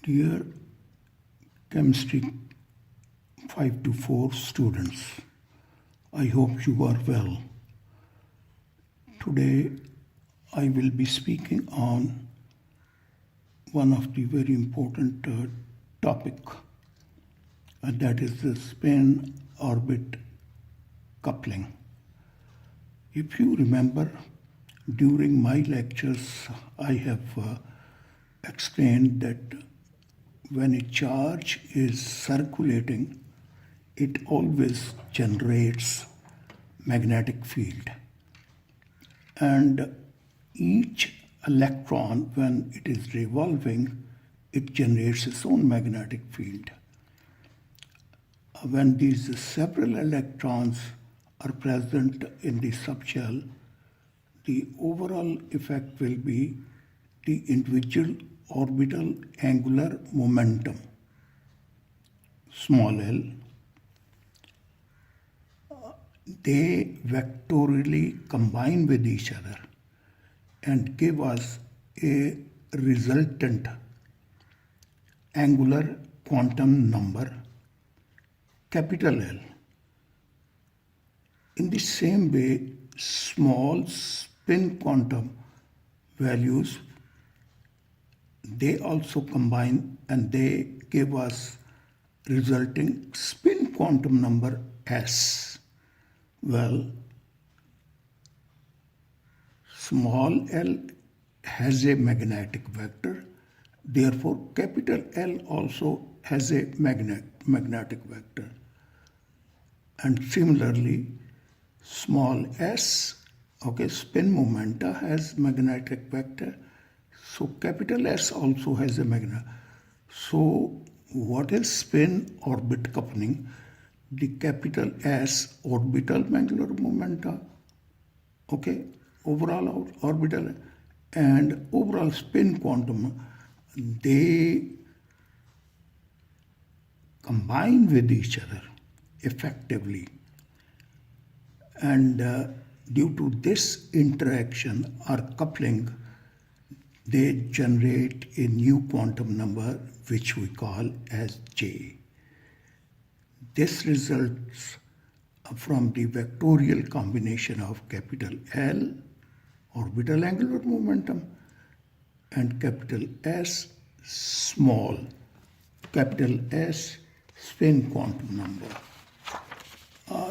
Dear Chemistry 5 to 4 students, I hope you are well. Today I will be speaking on one of the very important topic, and that is the spin-orbit coupling. If you remember, during my lectures I have explained that when a charge is circulating, it always generates magnetic field. And each electron, when it is revolving, it generates its own magnetic field. When these several electrons are present in the subshell, the overall effect will be the individual orbital angular momentum, small l. They vectorially combine with each other and give us a resultant angular quantum number, capital L. In the same way, small spin quantum values, they also combine and they give us resulting spin quantum number S. Well, small l has a magnetic vector, therefore capital L also has a magnetic vector. And similarly, small s, spin momenta has magnetic vector, so capital S also has a magnet. So what is spin orbit coupling? The capital S orbital angular momenta, overall orbital and overall spin quantum, they combine with each other effectively. And due to this interaction or coupling, they generate a new quantum number which we call as J. This results from the vectorial combination of capital L, orbital angular momentum, and capital S, small, capital S, spin quantum number.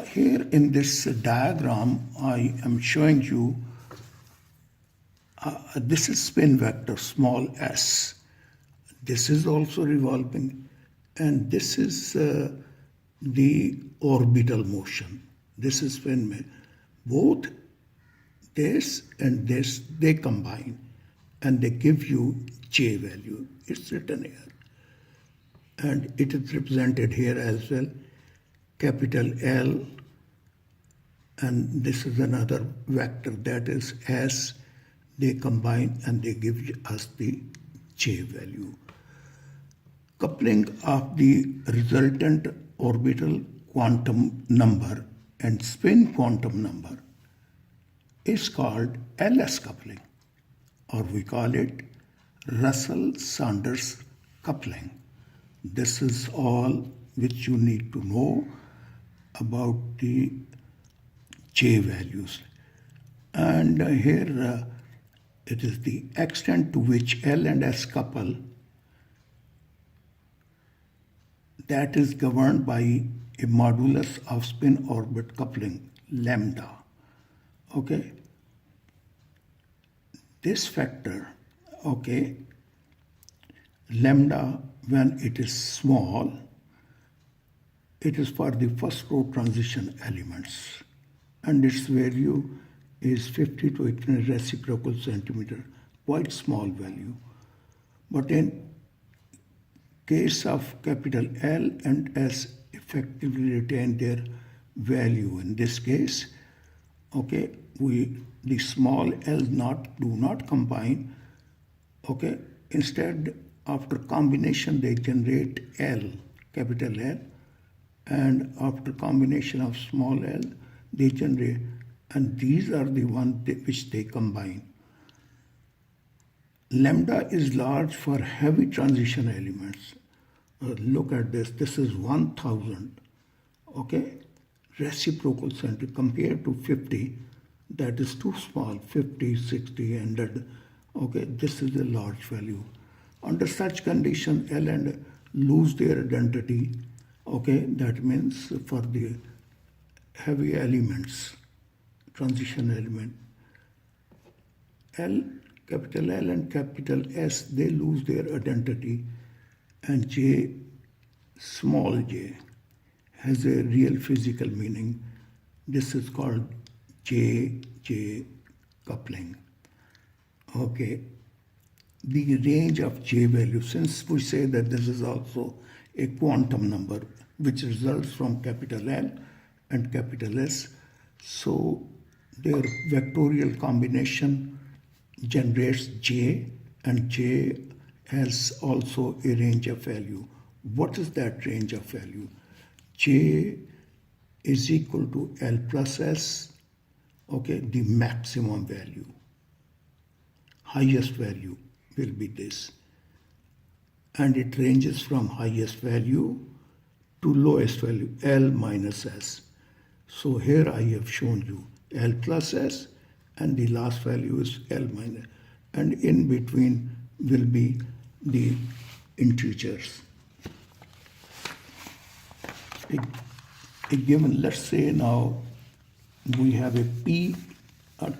Here in this diagram, I am showing you this is spin vector, small s. This is also revolving, and this is the orbital motion. This is spin. Both this and this, they combine, and they give you J value. It's written here. And it is represented here as well, capital L, and this is another vector, that is S. They combine and they give us the J value. Coupling of the resultant orbital quantum number and spin quantum number is called LS coupling, or we call it Russell-Saunders coupling. This is all which you need to know about the J values. And here it is the extent to which L and S couple, that is governed by a modulus of spin orbit coupling, lambda. This factor, lambda, when it is small, it is for the first row transition elements, and its value is 50 to 18 reciprocal centimeter, quite small value. But in case of capital L and S effectively retain their value. In this case, the small L do not combine. Instead, after combination, they generate L, capital L, and after combination of small l, they generate, and these are the ones which they combine. Lambda is large for heavy transition elements. Look at this. This is 1000. Okay, reciprocal center compared to 50. That is too small. 50, 60, 100. Okay, this is a large value. Under such condition, L and lose their identity. Okay, that means for the heavy elements, transition element, capital L and capital S, they lose their identity, and J, small j, has a real physical meaning. This is called J coupling. Okay, the range of J value, since we say that this is also a quantum number which results from capital L and capital S, so their vectorial combination generates J, and J has also a range of value. What is that range of value? J is equal to L plus S, okay, the maximum value. Highest value will be this. And it ranges from highest value to lowest value, L minus S. So here I have shown you L plus S, and the last value is L minus, and in between will be the integers. A given, let's say now we have a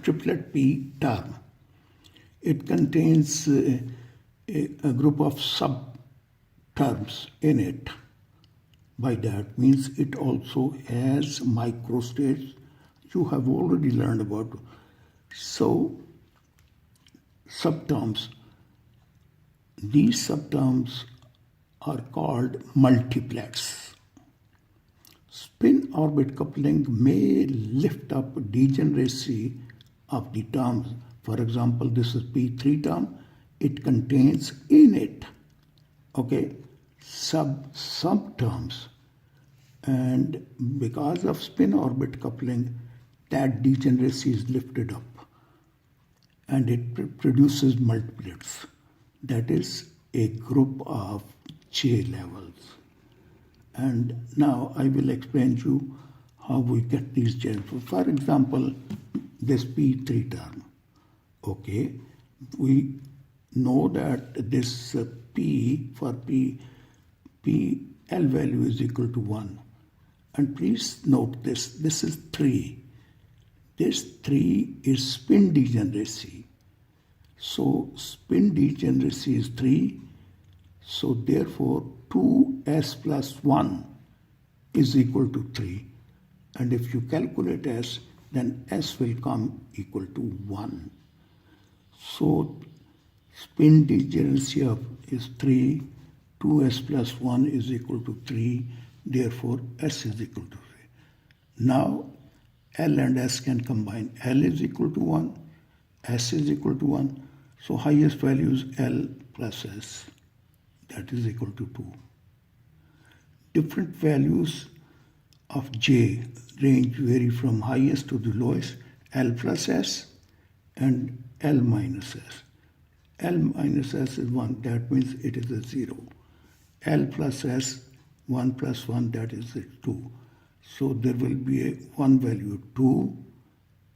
triplet P term. It contains a group of sub-terms in it. By that means it also has microstates. You have already learned about. So, subterms. These subterms are called multiplets. Spin orbit coupling may lift up degeneracy of the terms. For example, this is P3 term. It contains in it, okay, subterms. And because of spin orbit coupling, that degeneracy is lifted up, and it produces multiplets. That is a group of J levels. And now I will explain to you how we get these J. For example, this P3 term. Okay, we know that this P for P L value is equal to 1. And please note this is 3. This 3 is spin degeneracy. So spin degeneracy is 3. So therefore 2s plus 1 is equal to 3. And if you calculate s, then s will come equal to 1. So spin degeneracy is 3. 2s plus 1 is equal to 3. Therefore s is equal to 3. Now L and S can combine. L is equal to 1, S is equal to 1. So highest value is L plus S. That is equal to 2. Different values of J range vary from highest to the lowest, L plus S and L minus S. L minus S is 1, that means it is a 0. L plus S, 1 plus 1, that is a 2. So there will be a one value 2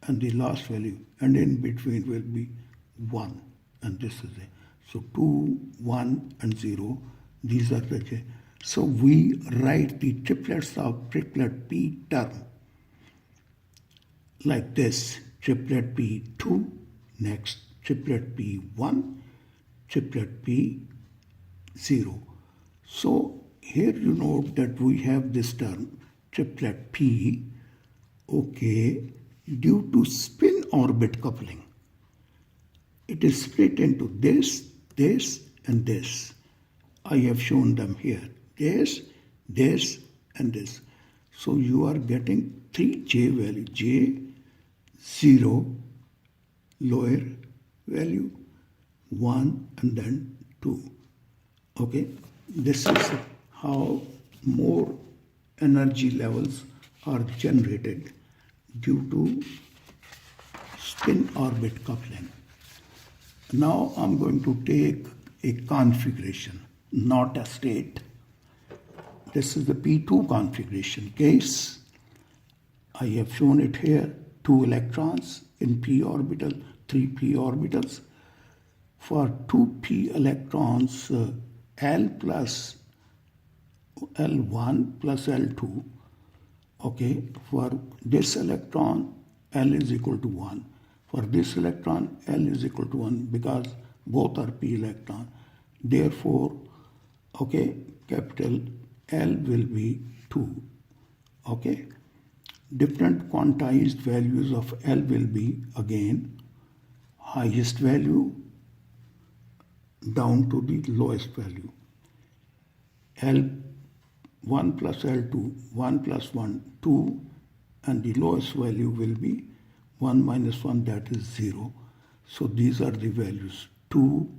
and the last value, and in between will be 1, and this is it. So 2, 1 and 0, these are the J. So we write the triplets of triplet P term like this: triplet P2, next triplet P1, triplet P0. So here you note that we have this term triplet P, okay, due to spin orbit coupling. It is split into this, this and this. I have shown them here. This, this and this. So you are getting 3 J value. J, 0, lower value, 1 and then 2. Okay, this is how more energy levels are generated due to spin orbit coupling. Now I'm going to take a configuration, not a state. This is the P2 configuration case. I have shown it here, 2 electrons in p orbital, 3 p orbitals. For 2p electrons, L plus L1 plus L2, okay, for this electron, L is equal to 1. For this electron, L is equal to 1 because both are p electron. Therefore, okay, capital L will be 2, okay. Different quantized values of L will be again highest value down to the lowest value. L1 plus L2, 1 plus 1, 2, and the lowest value will be 1 minus 1, that is 0. So these are the values, 2,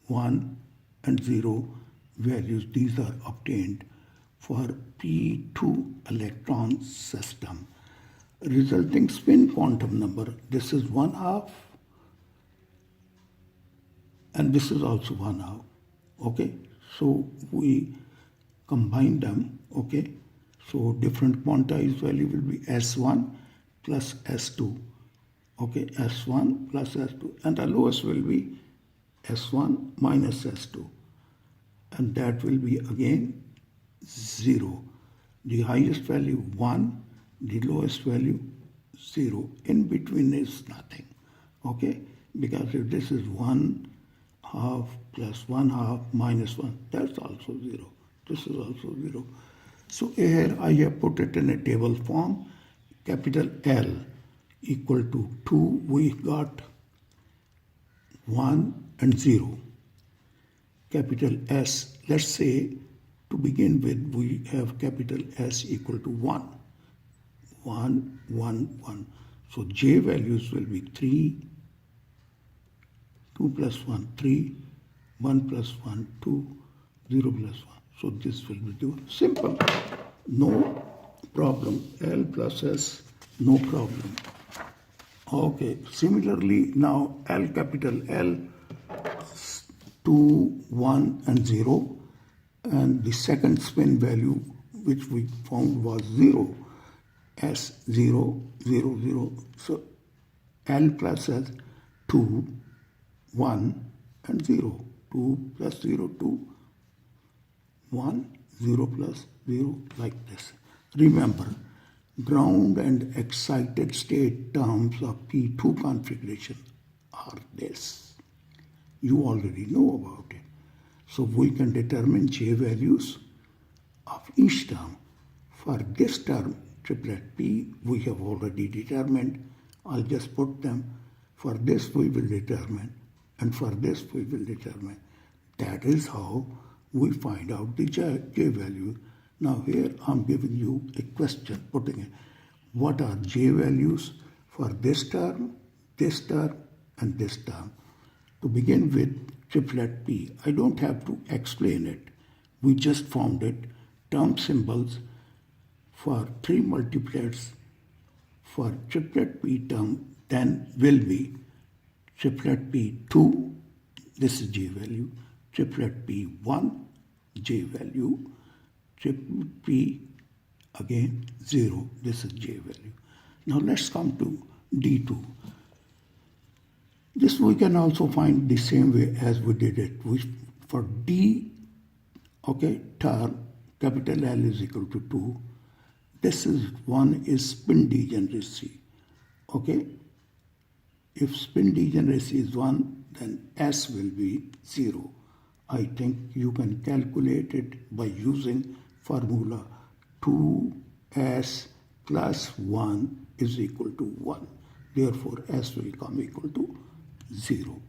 1 and 0 values. These are obtained for P2 electron system. Resulting spin quantum number, this is 1/2 and this is also 1/2, okay. So we combine them, okay. So different quantized value will be S1 plus S2, okay, S1 plus S2, and the lowest will be S1 minus S2, and that will be again 0. The highest value 1, the lowest value 0. In between is nothing, okay, because if this is 1/2 plus 1/2 minus 1, that's also 0. This is also 0. So here I have put it in a table form. Capital L equal to 2, we got 1 and 0. Capital S, let's say to begin with, we have capital S equal to 1. 1, 1, 1. So J values will be 3, 2 plus 1, 3, 1 plus 1, 2, 0 plus 1. So this will be simple. No problem. L plus S, no problem. Okay, similarly now L, capital L, 2, 1 and 0. And the second spin value which we found was 0. S 0, 0, 0. So L plus S 2, 1 and 0. 2 plus 0, 2, 1, 0 plus 0, like this. Remember, ground and excited state terms of P2 configuration are this. You already know about it. So we can determine J values of each term. For this term, triplet P, we have already determined. I'll just put them. For this we will determine, and for this we will determine. That is how we find out the J value. Now here I'm giving you a question, putting it. What are J values for this term, and this term? To begin with, triplet P. I don't have to explain it. We just found it. Term symbols for 3 multiplets for triplet P term then will be triplet P2, this is J value, triplet P1, J value, triplet P again 0, this is J value. Now let's come to D2. This we can also find the same way as we did it. For D, okay, term, capital L is equal to 2. This is one is spin degeneracy. Okay, if spin degeneracy is 1, then S will be 0. I think you can calculate it by using formula 2S plus 1 is equal to 1. Therefore, S will come equal to 0.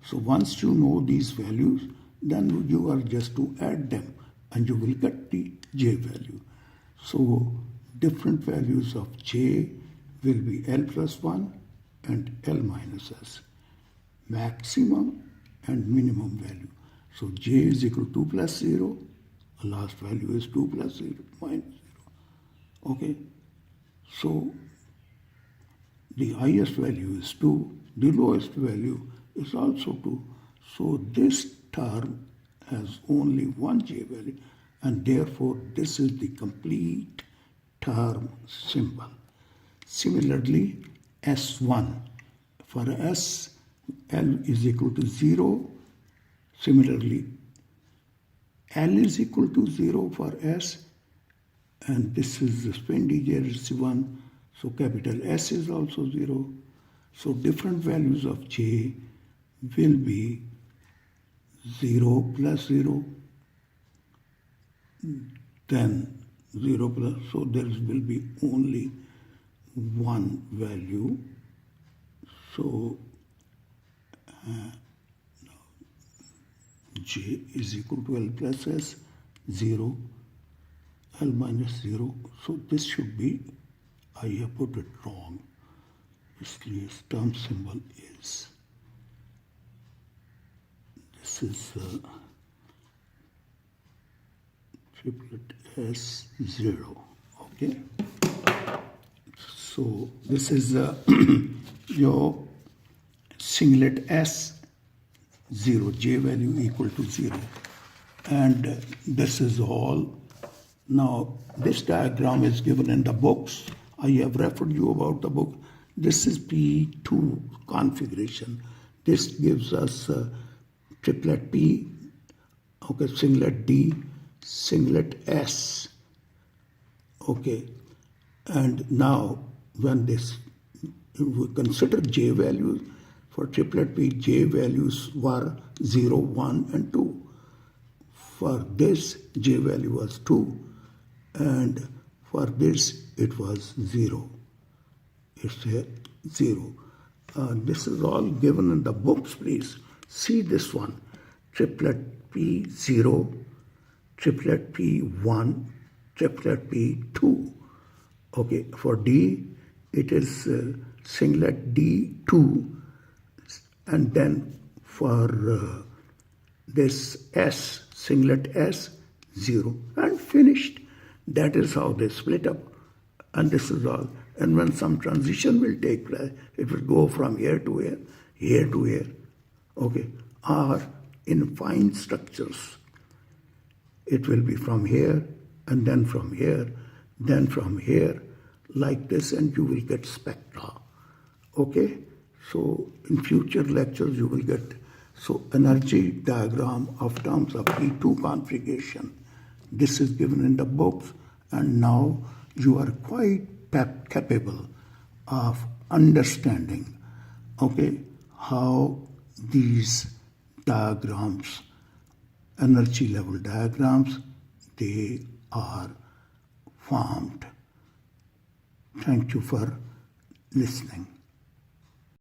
So once you know these values, then you are just to add them and you will get the J value. So different values of J will be L plus 1 and L minus S. Maximum and minimum value. So J is equal to 2 plus 0. The last value is 2 plus 0 minus 0. Okay. So the highest value is 2. The lowest value is also 2. So this term has only one J value, and therefore this is the complete term symbol. Similarly, S1, for S, L is equal to 0. Similarly, L is equal to 0 for S, and this is the spin digit 1, so capital S is also 0. So different values of J will be 0 plus 0, then 0 plus, so there will be only one value. So J is equal to L plus S, 0, L minus 0. So this should be, I have put it wrong. इसलिए term symbol is, this is triplet S0. Okay. So this is your singlet S0, J value equal to 0. And this is all. Now this diagram is given in the books. I have referred you about the book. This is P2 configuration. This gives us triplet P, okay, singlet D, singlet S. Okay, and now when this, we consider J values for triplet P, J values were 0, 1 and 2. For this, J value was 2, and for this it was 0. It's here 0. This is all given in the books, please. See this one, triplet P0, triplet P1, triplet P2. Okay, for D, it is singlet D2, and then for this S, singlet S0, and finished. That is how they split up, and this is all. And when some transition will take place, it will go from here to here, here to here, okay, or in fine structures, it will be from here, and then from here, then from here, like this, and you will get spectra, okay? So in future lectures you will get, so energy diagram of terms of P2 configuration. This is given in the books, and now you are quite capable of understanding, okay, how these diagrams, energy level diagrams, they are formed. Thank you for listening.